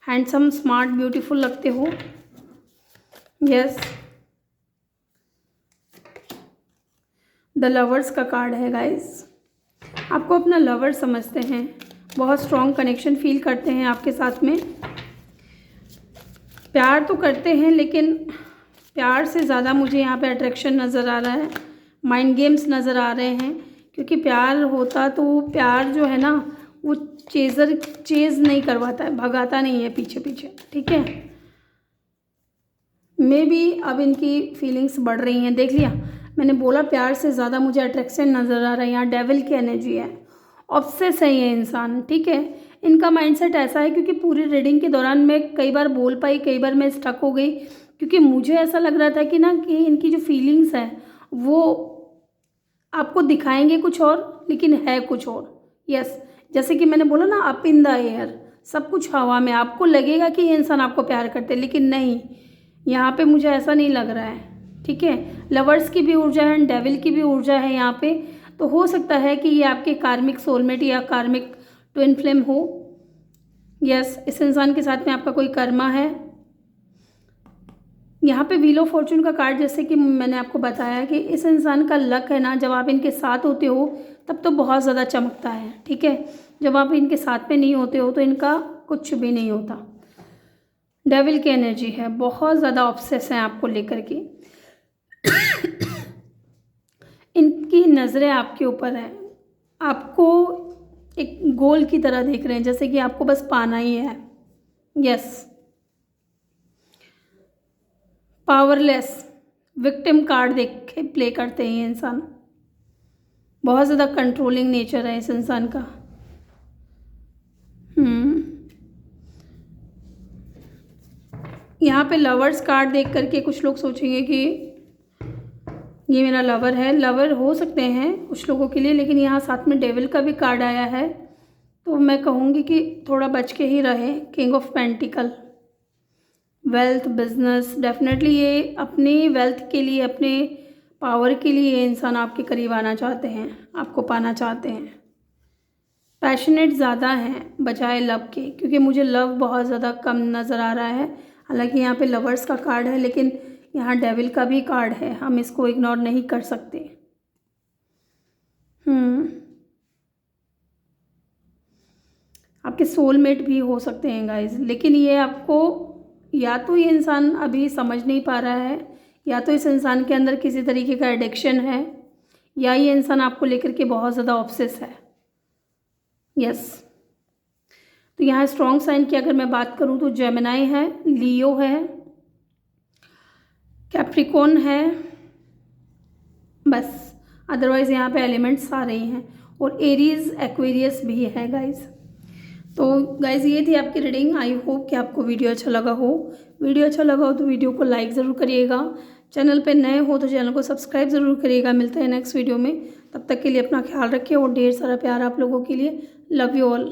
हैंडसम, स्मार्ट, ब्यूटीफुल लगते हो। यस, द लवर्स का कार्ड है गाइस। आपको अपना लवर समझते हैं, बहुत स्ट्रॉन्ग कनेक्शन फील करते हैं आपके साथ में, प्यार तो करते हैं, लेकिन प्यार से ज़्यादा मुझे यहाँ पे अट्रैक्शन नज़र आ रहा है, माइंड गेम्स नज़र आ रहे हैं। क्योंकि प्यार होता तो प्यार जो है ना वो चेज़ नहीं करवाता है, भगाता नहीं है पीछे पीछे, ठीक है। मे बी अब इनकी फीलिंग्स बढ़ रही हैं, देख लिया मैंने बोला, प्यार से ज़्यादा मुझे अट्रैक्शन नज़र आ रहा है। यहाँ डेविल की एनर्जी है, ऑब्सेस है ये इंसान, ठीक है। इनका माइंडसेट ऐसा है, क्योंकि पूरी रीडिंग के दौरान मैं कई बार बोल पाई, कई बार मैं स्टक हो गई, क्योंकि मुझे ऐसा लग रहा था कि ना कि इनकी जो फीलिंग्स है वो आपको दिखाएंगे कुछ और, लेकिन है कुछ और। यस, जैसे कि मैंने बोला ना, अप इन द एयर, सब कुछ हवा में। आपको लगेगा कि ये इंसान आपको प्यार करते हैं, लेकिन नहीं, यहाँ पे मुझे ऐसा नहीं लग रहा है, ठीक है। लवर्स की भी ऊर्जा है, डेविल की भी ऊर्जा है यहाँ पे। तो हो सकता है कि ये आपके कार्मिक सोलमेट या कार्मिक ट्विन फ्लेम हो। यस, इस इंसान के साथ में आपका कोई कर्मा है। यहाँ पे व्हील ऑफ फॉर्चून का कार्ड, जैसे कि मैंने आपको बताया कि इस इंसान का लक है ना, जब आप इनके साथ होते हो तब तो बहुत ज़्यादा चमकता है, ठीक है। जब आप इनके साथ में नहीं होते हो तो इनका कुछ भी नहीं होता। डेविल की एनर्जी है, बहुत ज़्यादा ऑब्सेस हैं आपको लेकर के। इनकी नज़रें आपके ऊपर हैं, आपको एक गोल की तरह देख रहे हैं, जैसे कि आपको बस पाना ही है। यस, पावरलेस, विक्टिम कार्ड देख के प्ले करते हैं ये इंसान, बहुत ज़्यादा कंट्रोलिंग नेचर है इस इंसान का। यहाँ पे लवर्स कार्ड देख करके कुछ लोग सोचेंगे कि ये मेरा लवर है, लवर हो सकते हैं कुछ लोगों के लिए, लेकिन यहाँ साथ में डेविल का भी कार्ड आया है, तो मैं कहूँगी कि थोड़ा बच के ही रहे। King of pentacle, wealth, business, definitely ये अपनी वेल्थ के लिए, अपने पावर के लिए ये इंसान आपके करीब आना चाहते हैं, आपको पाना चाहते हैं। पैशनेट ज़्यादा हैं बजाय लव के, क्योंकि मुझे लव बहुत ज़्यादा कम नज़र आ रहा है। हालांकि यहाँ पे लवर्स का कार्ड है, लेकिन यहाँ डेविल का भी कार्ड है, हम इसको इग्नोर नहीं कर सकते। आपके सोलमेट भी हो सकते हैं गाइज। लेकिन ये आपको या तो ये इंसान अभी समझ नहीं पा रहा है, या तो इस इंसान के अंदर किसी तरीके का एडिक्शन है, या ये इंसान आपको लेकर के बहुत ज़्यादा ऑब्सेस है। यस, तो यहाँ स्ट्रॉन्ग साइन की अगर मैं बात करूँ तो जेमिनाई है, लियो है, कैप्रिकॉन है, बस। अदरवाइज़ यहाँ पे एलिमेंट्स आ रही हैं, और एरीज एक्वेरियस भी है गाइज। तो गाइज ये थी आपकी रीडिंग। आई होप कि आपको वीडियो अच्छा लगा हो। वीडियो अच्छा लगा हो तो वीडियो को लाइक ज़रूर करिएगा। चैनल पे नए हो तो चैनल को सब्सक्राइब ज़रूर करिएगा। मिलते हैं नेक्स्ट वीडियो में, तब तक के लिए अपना ख्याल रखिए और ढेर सारा प्यार आप लोगों के लिए। Love you all.